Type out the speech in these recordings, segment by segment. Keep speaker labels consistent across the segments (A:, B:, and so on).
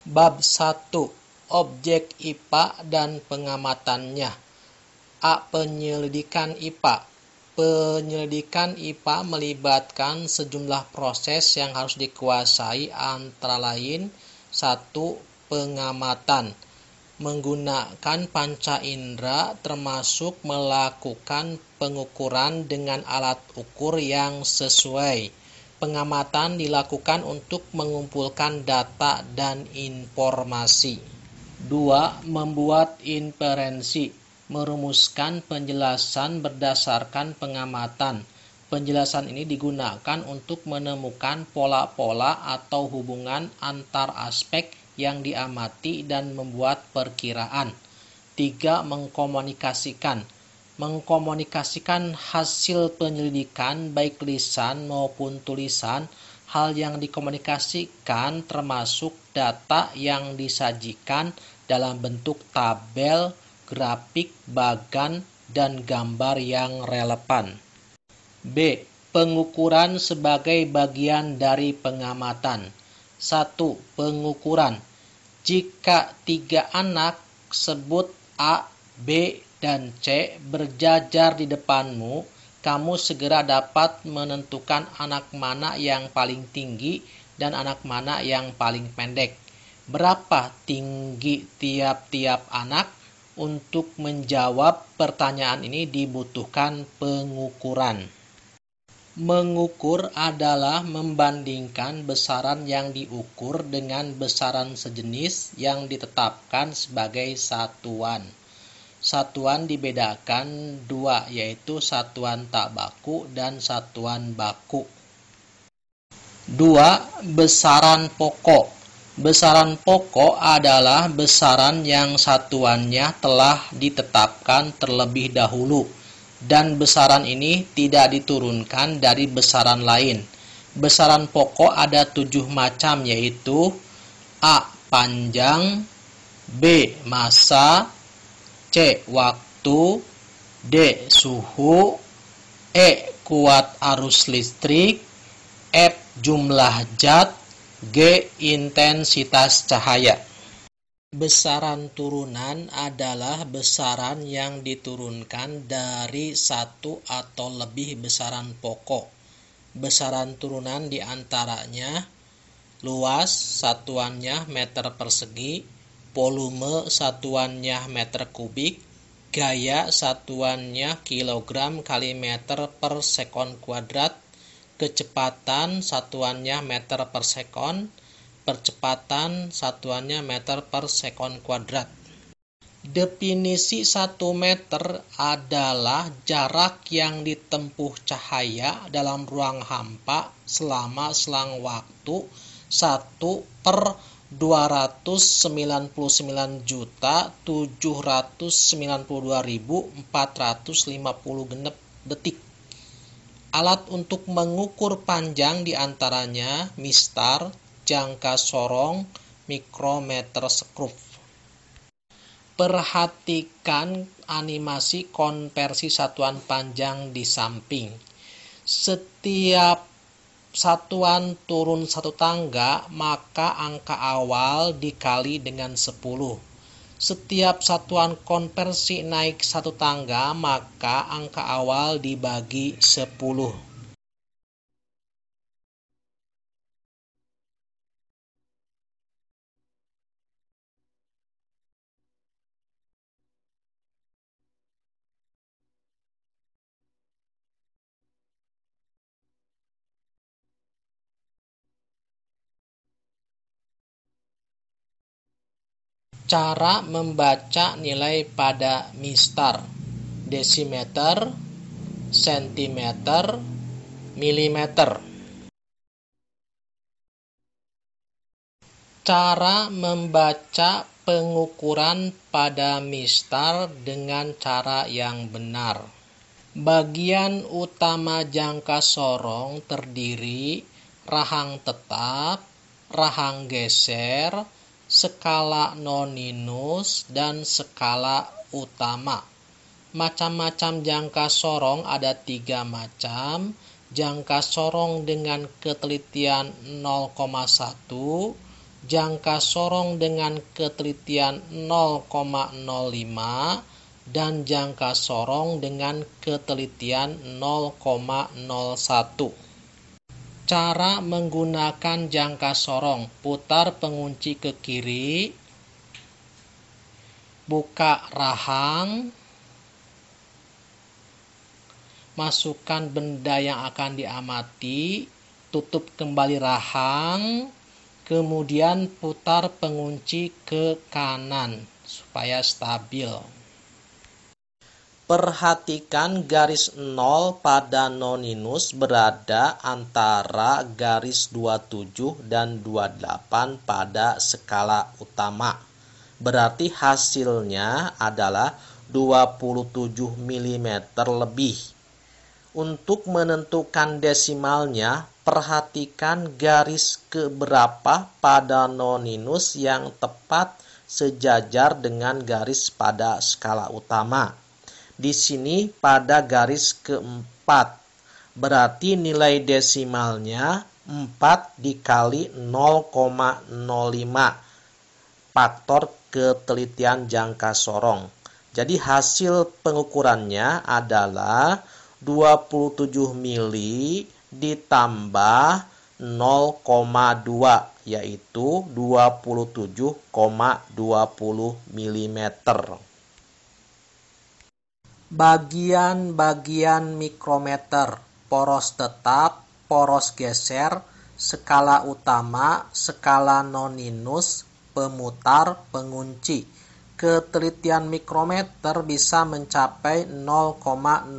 A: Bab 1. Objek IPA dan pengamatannya. A. Penyelidikan IPA. Penyelidikan IPA melibatkan sejumlah proses yang harus dikuasai, antara lain 1. Pengamatan. Menggunakan panca indera, termasuk melakukan pengukuran dengan alat ukur yang sesuai. Pengamatan dilakukan untuk mengumpulkan data dan informasi. 2. Membuat inferensi. Merumuskan penjelasan berdasarkan pengamatan. Penjelasan ini digunakan untuk menemukan pola-pola atau hubungan antar aspek yang diamati dan membuat perkiraan. 3. Mengkomunikasikan. Mengkomunikasikan hasil penyelidikan baik lisan maupun tulisan. Hal yang dikomunikasikan termasuk data yang disajikan dalam bentuk tabel, grafik, bagan, dan gambar yang relevan. B. Pengukuran sebagai bagian dari pengamatan. 1. Pengukuran. Jika 3 anak sebut A, B, dan C berjajar di depanmu, kamu segera dapat menentukan anak mana yang paling tinggi dan anak mana yang paling pendek. Berapa tinggi tiap-tiap anak? Untuk menjawab pertanyaan ini dibutuhkan pengukuran. Mengukur adalah membandingkan besaran yang diukur dengan besaran sejenis yang ditetapkan sebagai satuan. Satuan dibedakan dua, yaitu satuan tak baku dan satuan baku. 2. Besaran pokok. Besaran pokok adalah besaran yang satuannya telah ditetapkan terlebih dahulu, dan besaran ini tidak diturunkan dari besaran lain. Besaran pokok ada 7 macam, yaitu A. Panjang, B. Massa, C. Waktu, D. Suhu, E. Kuat arus listrik, F. Jumlah zat, G. Intensitas cahaya. Besaran turunan adalah besaran yang diturunkan dari satu atau lebih besaran pokok. Besaran turunan diantaranya luas, satuannya meter persegi, volume, satuannya meter kubik, gaya, satuannya kilogram kali meter per sekon kuadrat, kecepatan, satuannya meter per sekon, percepatan, satuannya meter per sekon kuadrat. Definisi 1 meter adalah jarak yang ditempuh cahaya dalam ruang hampa selama selang waktu 1/299.792.450 genep detik. Alat untuk mengukur panjang diantaranya mistar, jangka sorong, mikrometer skrup. Perhatikan animasi konversi satuan panjang di samping. Setiap satuan turun 1 tangga, maka angka awal dikali dengan 10. Setiap satuan konversi naik 1 tangga, maka angka awal dibagi 10. Cara membaca nilai pada mistar: desimeter, sentimeter, milimeter. Cara membaca pengukuran pada mistar dengan cara yang benar. Bagian utama jangka sorong terdiri rahang tetap, rahang geser, skala noninus, dan skala utama. Macam-macam jangka sorong ada 3 macam. Jangka sorong dengan ketelitian 0,1, jangka sorong dengan ketelitian 0,05 dan jangka sorong dengan ketelitian 0,01. Cara menggunakan jangka sorong: putar pengunci ke kiri, buka rahang, masukkan benda yang akan diamati, tutup kembali rahang, kemudian putar pengunci ke kanan supaya stabil. Perhatikan garis 0 pada noninus berada antara garis 27 dan 28 pada skala utama. Berarti hasilnya adalah 27 mm lebih. Untuk menentukan desimalnya, perhatikan garis keberapa pada noninus yang tepat sejajar dengan garis pada skala utama. Di sini pada garis keempat, berarti nilai desimalnya 4 dikali 0,05 faktor ketelitian jangka sorong. Jadi hasil pengukurannya adalah 27 mili ditambah 0,2 yaitu 27,20 mm. Bagian-bagian mikrometer: poros tetap, poros geser, skala utama, skala noninus, pemutar, pengunci. Ketelitian mikrometer bisa mencapai 0,01.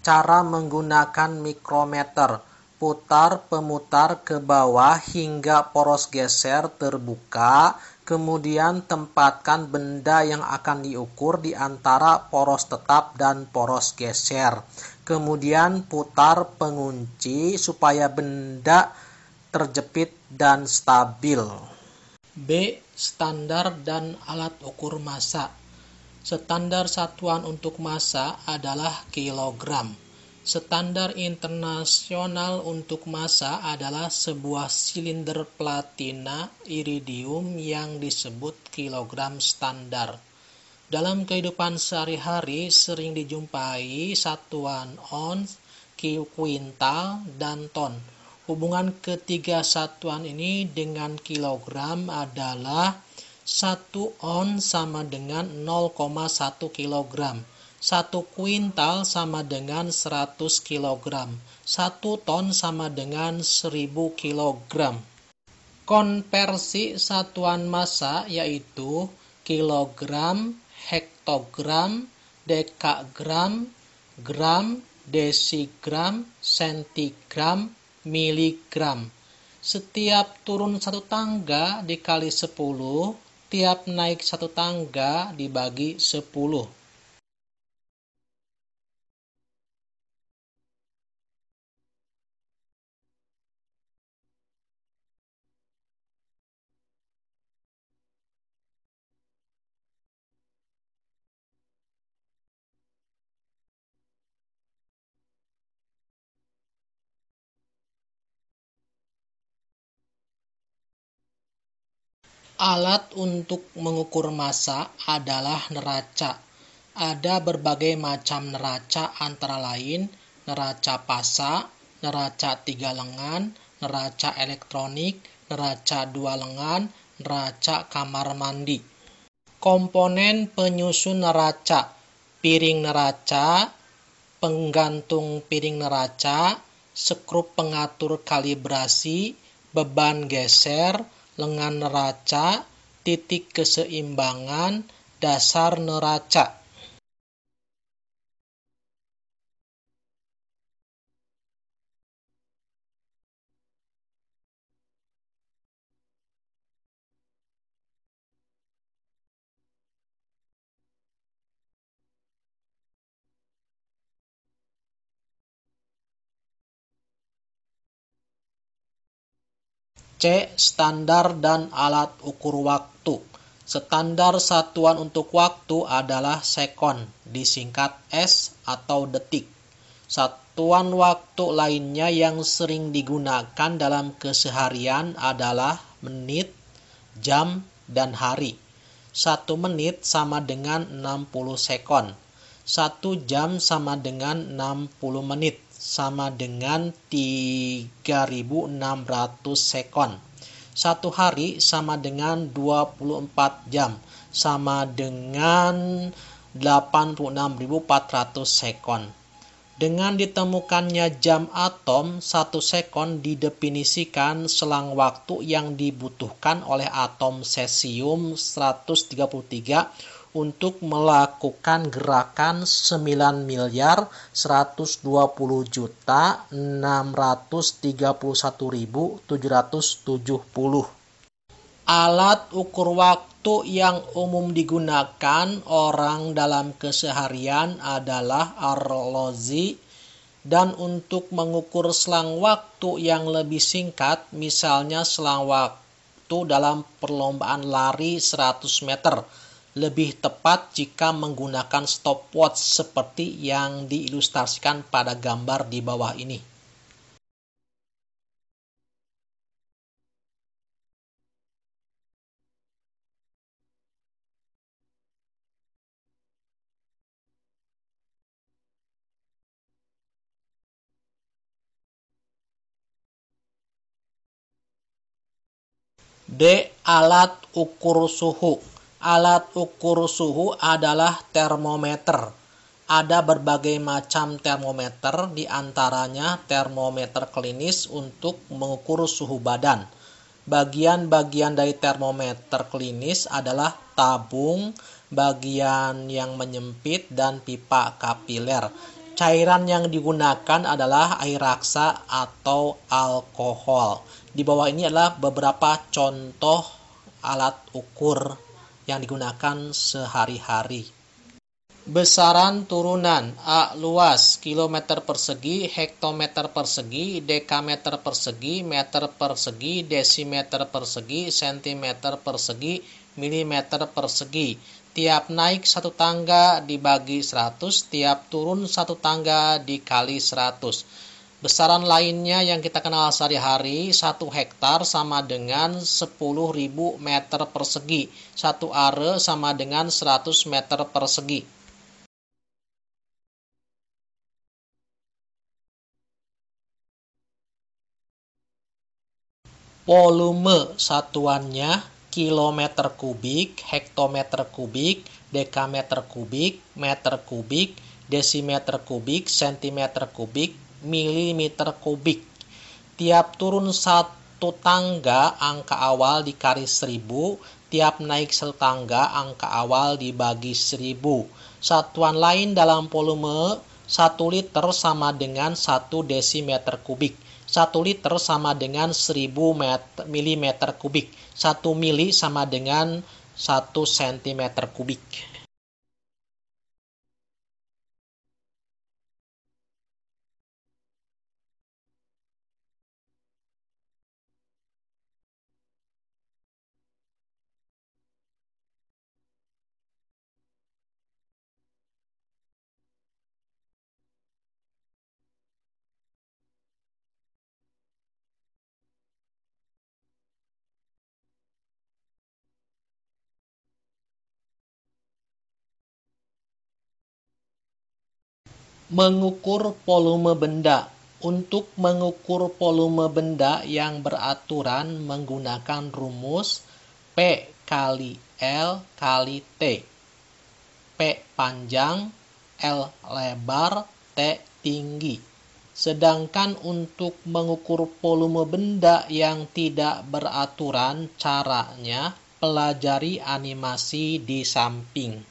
A: Cara menggunakan mikrometer: putar pemutar ke bawah hingga poros geser terbuka, kemudian tempatkan benda yang akan diukur di antara poros tetap dan poros geser. Kemudian putar pengunci supaya benda terjepit dan stabil. B. Standar dan alat ukur massa. Standar satuan untuk massa adalah kilogram. Standar internasional untuk massa adalah sebuah silinder platina iridium yang disebut kilogram standar. Dalam kehidupan sehari-hari sering dijumpai satuan ons, kuintal, dan ton. Hubungan ketiga satuan ini dengan kilogram adalah 1 ons sama dengan 0,1 kilogram. 1 kuintal sama dengan 100 kg. 1 ton sama dengan 1000 kg. Konversi satuan massa yaitu kilogram, hektogram, dekagram, gram, desigram, sentigram, miligram. Setiap turun 1 tangga dikali 10, tiap naik 1 tangga dibagi 10. Alat untuk mengukur massa adalah neraca. Ada berbagai macam neraca antara lain neraca pasa, neraca 3 lengan, neraca elektronik, neraca 2 lengan, neraca kamar mandi. Komponen penyusun neraca: piring neraca, penggantung piring neraca, skrup pengatur kalibrasi, beban geser, lengan neraca, titik keseimbangan, dasar neraca. C. Standar dan alat ukur waktu. Standar satuan untuk waktu adalah sekon, disingkat S atau detik. Satuan waktu lainnya yang sering digunakan dalam keseharian adalah menit, jam, dan hari. 1 menit sama dengan 60 sekon. 1 jam sama dengan 60 menit, sama dengan 3.600 sekon. 1 hari sama dengan 24 jam, sama dengan 86.400 sekon. Dengan ditemukannya jam atom, 1 sekon didefinisikan selang waktu yang dibutuhkan oleh atom cesium 133 untuk melakukan gerakan 9.631.770. Alat ukur waktu yang umum digunakan orang dalam keseharian adalah arloji, dan untuk mengukur selang waktu yang lebih singkat, misalnya selang waktu dalam perlombaan lari 100 meter, lebih tepat jika menggunakan stopwatch seperti yang diilustrasikan pada gambar di bawah ini. D. Alat ukur suhu. Alat ukur suhu adalah termometer. Ada berbagai macam termometer, di antaranya termometer klinis untuk mengukur suhu badan. Bagian-bagian dari termometer klinis adalah tabung, bagian yang menyempit, dan pipa kapiler. Cairan yang digunakan adalah air raksa atau alkohol. Di bawah ini adalah beberapa contoh alat ukur yang digunakan sehari-hari. Besaran turunan: A. Luas, kilometer persegi, hektometer persegi, dekameter persegi, meter persegi, desimeter persegi, sentimeter persegi, milimeter persegi. Tiap naik 1 tangga dibagi 100, tiap turun 1 tangga dikali 100. Besaran lainnya yang kita kenal sehari-hari, 1 hektar sama dengan 10.000 meter persegi. 1 are sama dengan 100 meter persegi. Volume satuannya kilometer kubik, hektometer kubik, dekameter kubik, meter kubik, desimeter kubik, sentimeter kubik, milimeter kubik. Tiap turun 1 tangga, angka awal dikali 1000. Tiap naik 1 tangga, angka awal dibagi 1000. Satuan lain dalam volume: 1 liter sama dengan 1 desimeter kubik. 1 liter sama dengan 1000 milimeter kubik. 1 mili sama dengan 1 sentimeter kubik. Mengukur volume benda. Untuk mengukur volume benda yang beraturan menggunakan rumus P kali L kali T. P panjang, L lebar, T tinggi. Sedangkan untuk mengukur volume benda yang tidak beraturan, caranya pelajari animasi di samping.